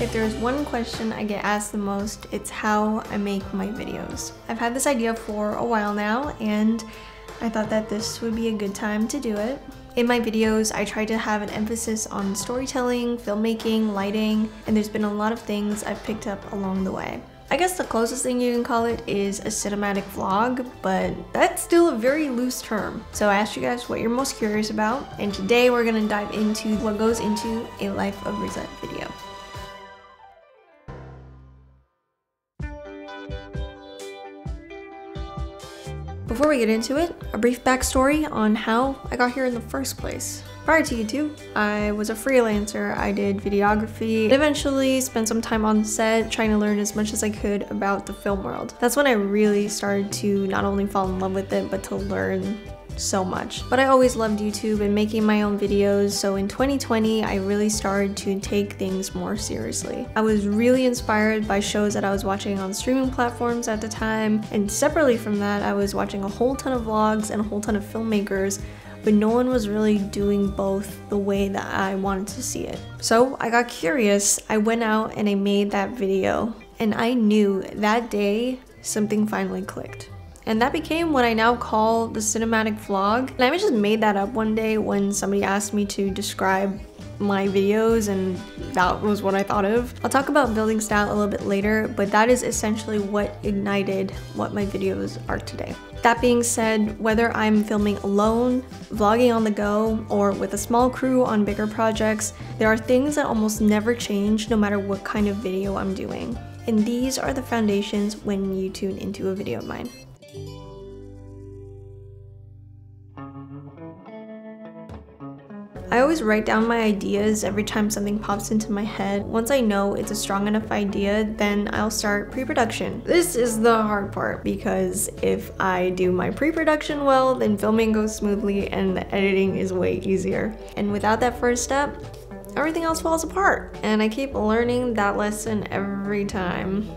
If there's one question I get asked the most, it's how I make my videos. I've had this idea for a while now, and I thought that this would be a good time to do it. In my videos, I try to have an emphasis on storytelling, filmmaking, lighting, and there's been a lot of things I've picked up along the way. I guess the closest thing you can call it is a cinematic vlog, but that's still a very loose term. So I asked you guys what you're most curious about, and today we're gonna dive into what goes into a Life of Riza video. Before we get into it, a brief backstory on how I got here in the first place. Prior to YouTube, I was a freelancer. I did videography, eventually spent some time on set trying to learn as much as I could about the film world. That's when I really started to not only fall in love with it, but to learn so much. But I always loved YouTube and making my own videos, so in 2020 I really started to take things more seriously. I was really inspired by shows that I was watching on streaming platforms at the time, and separately from that I was watching a whole ton of vlogs and a whole ton of filmmakers, but no one was really doing both the way that I wanted to see it. So I got curious, I went out and I made that video, and I knew that day something finally clicked. And that became what I now call the cinematic vlog. And I just made that up one day when somebody asked me to describe my videos, and that was what I thought of. I'll talk about building style a little bit later, but that is essentially what ignited what my videos are today. That being said, whether I'm filming alone, vlogging on the go, or with a small crew on bigger projects, there are things that almost never change no matter what kind of video I'm doing. And these are the foundations when you tune into a video of mine. I always write down my ideas every time something pops into my head. Once I know it's a strong enough idea, then I'll start pre-production. This is the hard part, because if I do my pre-production well, then filming goes smoothly and the editing is way easier. And without that first step, everything else falls apart. And I keep learning that lesson every time.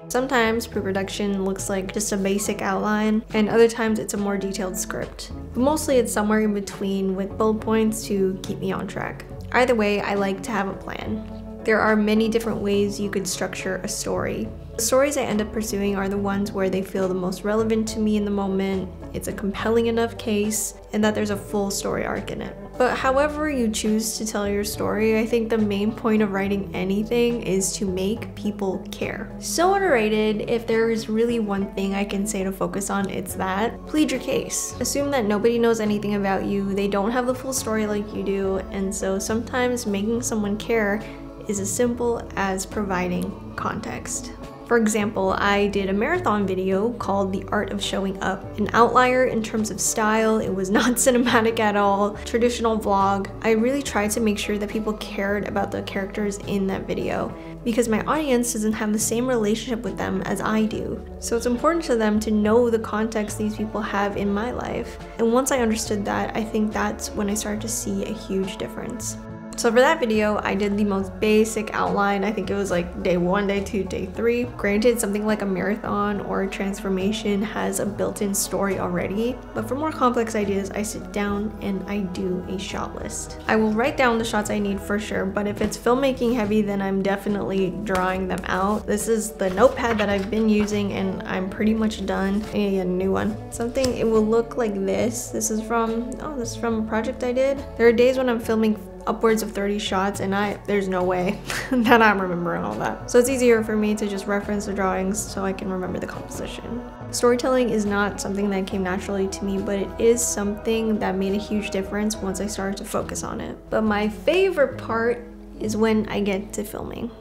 Sometimes pre-production looks like just a basic outline, and other times it's a more detailed script. But mostly it's somewhere in between with bullet points to keep me on track. Either way, I like to have a plan. There are many different ways you could structure a story. The stories I end up pursuing are the ones where they feel the most relevant to me in the moment, it's a compelling enough case, and that there's a full story arc in it. But however you choose to tell your story, I think the main point of writing anything is to make people care. So underrated, if there is really one thing I can say to focus on, it's that. Plead your case. Assume that nobody knows anything about you, they don't have the full story like you do, and so sometimes making someone care is as simple as providing context. For example, I did a marathon video called The Art of Showing Up. An outlier in terms of style, it was not cinematic at all, traditional vlog. I really tried to make sure that people cared about the characters in that video, because my audience doesn't have the same relationship with them as I do. So it's important to them to know the context these people have in my life. And once I understood that, I think that's when I started to see a huge difference. So for that video, I did the most basic outline. I think it was like day 1, day 2, day 3. Granted, something like a marathon or a transformation has a built-in story already, but for more complex ideas, I sit down and I do a shot list. I will write down the shots I need for sure, but if it's filmmaking heavy, then I'm definitely drawing them out. This is the notepad that I've been using and I'm pretty much done. I need to get a new one. Something, it will look like this. This is from a project I did. There are days when I'm filming upwards of 30 shots and there's no way that I'm remembering all that. So it's easier for me to just reference the drawings so I can remember the composition. Storytelling is not something that came naturally to me, but it is something that made a huge difference once I started to focus on it. But my favorite part is when I get to filming.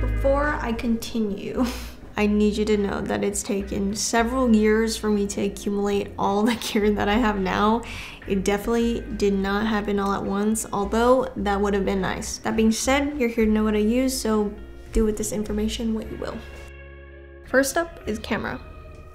Before I continue, I need you to know that it's taken several years for me to accumulate all the gear that I have now. It definitely did not happen all at once, although that would have been nice. That being said, you're here to know what I use, so do with this information what you will. First up is camera.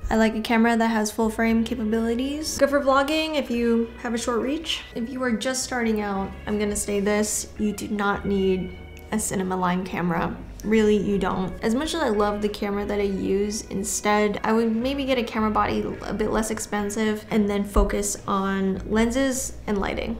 I like a camera that has full frame capabilities. Good for vlogging if you have a short reach. If you are just starting out, I'm gonna say this, you do not need a cinema line camera. Really, you don't. As much as I love the camera that I use, instead, I would maybe get a camera body a bit less expensive and then focus on lenses and lighting.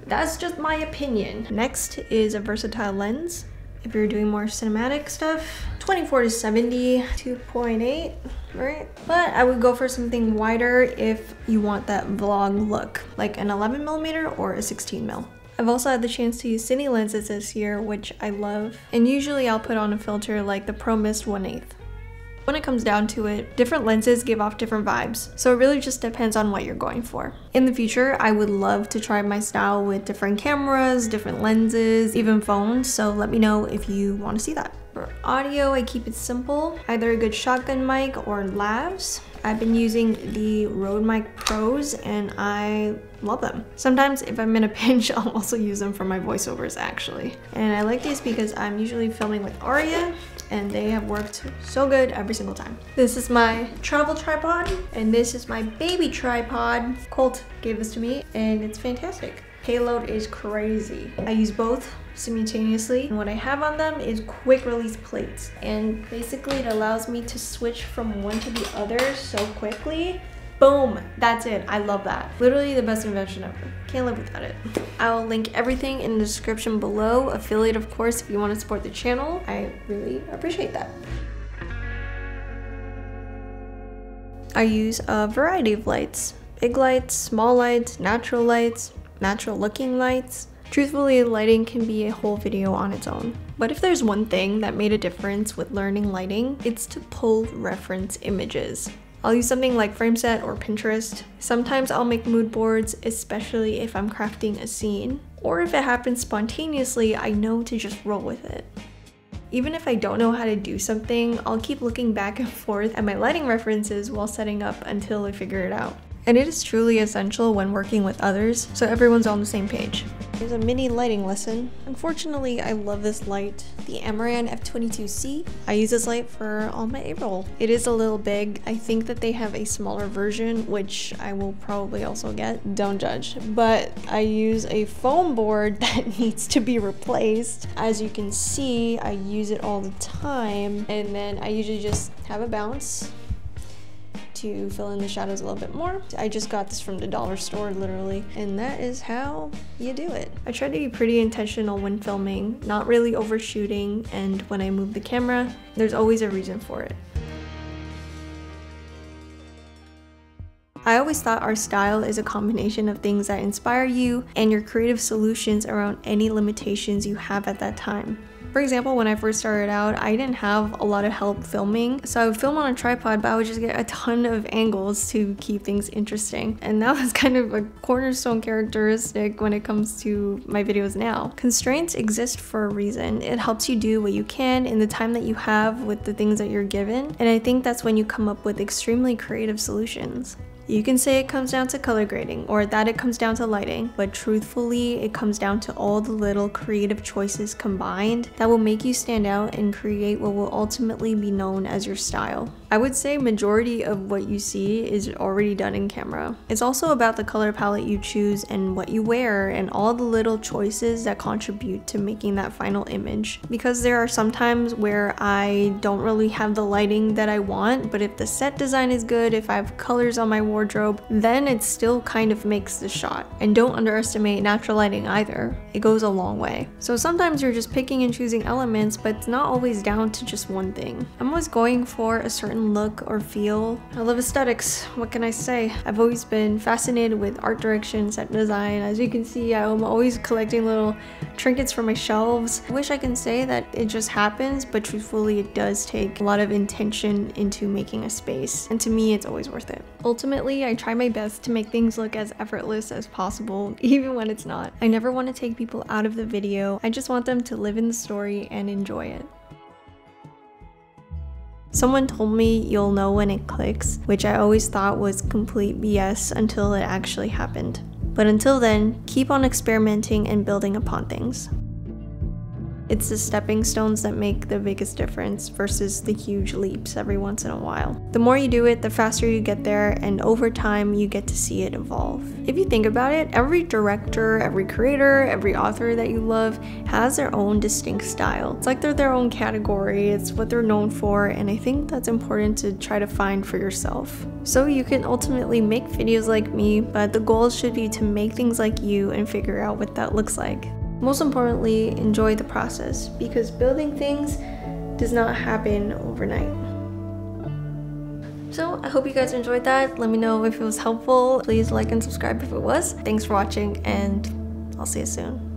that's just my opinion. Next is a versatile lens. If you're doing more cinematic stuff, 24-70, 2.8, right? But I would go for something wider if you want that vlog look, like an 11mm or a 16mm. I've also had the chance to use cine lenses this year, which I love. And usually I'll put on a filter like the Pro Mist 1/8. When it comes down to it, different lenses give off different vibes, so it really just depends on what you're going for. In the future, I would love to try my style with different cameras, different lenses, even phones, so let me know if you want to see that. For audio, I keep it simple, either a good shotgun mic or lavs. I've been using the Rode Mic Pros and I love them. Sometimes if I'm in a pinch, I'll also use them for my voiceovers actually. And I like these because I'm usually filming with Aria and they have worked so good every single time. This is my travel tripod and this is my baby tripod. Colt gave this to me and it's fantastic. Payload is crazy. I use both simultaneously, and what I have on them is quick release plates, and basically it allows me to switch from one to the other so quickly. Boom, that's it. I love that. Literally the best invention ever. Can't live without it. I'll link everything in the description below. Affiliate, of course, if you want to support the channel. I really appreciate that. I use a variety of lights. Big lights, small lights, natural looking lights. Truthfully, lighting can be a whole video on its own. But if there's one thing that made a difference with learning lighting, it's to pull reference images. I'll use something like Frameset or Pinterest. Sometimes I'll make mood boards, especially if I'm crafting a scene. Or if it happens spontaneously, I know to just roll with it. Even if I don't know how to do something, I'll keep looking back and forth at my lighting references while setting up until I figure it out. And it is truly essential when working with others, so everyone's on the same page. Here's a mini lighting lesson. Unfortunately, I love this light, the Amaran F22C. I use this light for all my A-roll. It is a little big. I think that they have a smaller version, which I will probably also get. Don't judge. But I use a foam board that needs to be replaced. As you can see, I use it all the time, and then I usually just have a bounce to fill in the shadows a little bit more. I just got this from the dollar store literally, and that is how you do it. I try to be pretty intentional when filming, not really overshooting, and when I move the camera, there's always a reason for it. I always thought our style is a combination of things that inspire you and your creative solutions around any limitations you have at that time. For example, when I first started out, I didn't have a lot of help filming, so I would film on a tripod, but I would just get a ton of angles to keep things interesting. And now that's kind of a cornerstone characteristic when it comes to my videos now. Constraints exist for a reason. It helps you do what you can in the time that you have with the things that you're given, and I think that's when you come up with extremely creative solutions. You can say it comes down to color grading or that it comes down to lighting, but truthfully, it comes down to all the little creative choices combined that will make you stand out and create what will ultimately be known as your style. I would say majority of what you see is already done in camera. It's also about the color palette you choose and what you wear and all the little choices that contribute to making that final image. Because there are some times where I don't really have the lighting that I want, but if the set design is good, if I have colors on my wardrobe, then it still kind of makes the shot. And don't underestimate natural lighting either. It goes a long way. So sometimes you're just picking and choosing elements, but it's not always down to just one thing. I'm always going for a certain look or feel. I love aesthetics. What can I say? I've always been fascinated with art direction, set design. As you can see, I'm always collecting little trinkets for my shelves. I wish I can say that it just happens, but truthfully it does take a lot of intention into making a space. And to me, it's always worth it. Ultimately, I try my best to make things look as effortless as possible, even when it's not. I never want to take people out of the video. I just want them to live in the story and enjoy it. Someone told me you'll know when it clicks, which I always thought was complete BS until it actually happened. But until then, keep on experimenting and building upon things. It's the stepping stones that make the biggest difference versus the huge leaps every once in a while. The more you do it, the faster you get there, and over time you get to see it evolve. If you think about it, every director, every creator, every author that you love has their own distinct style. It's like they're their own category, it's what they're known for, and I think that's important to try to find for yourself. So you can ultimately make videos like me, but the goal should be to make things like you and figure out what that looks like. Most importantly, enjoy the process, because building things does not happen overnight. So I hope you guys enjoyed that. Let me know if it was helpful. Please like and subscribe if it was. Thanks for watching, and I'll see you soon.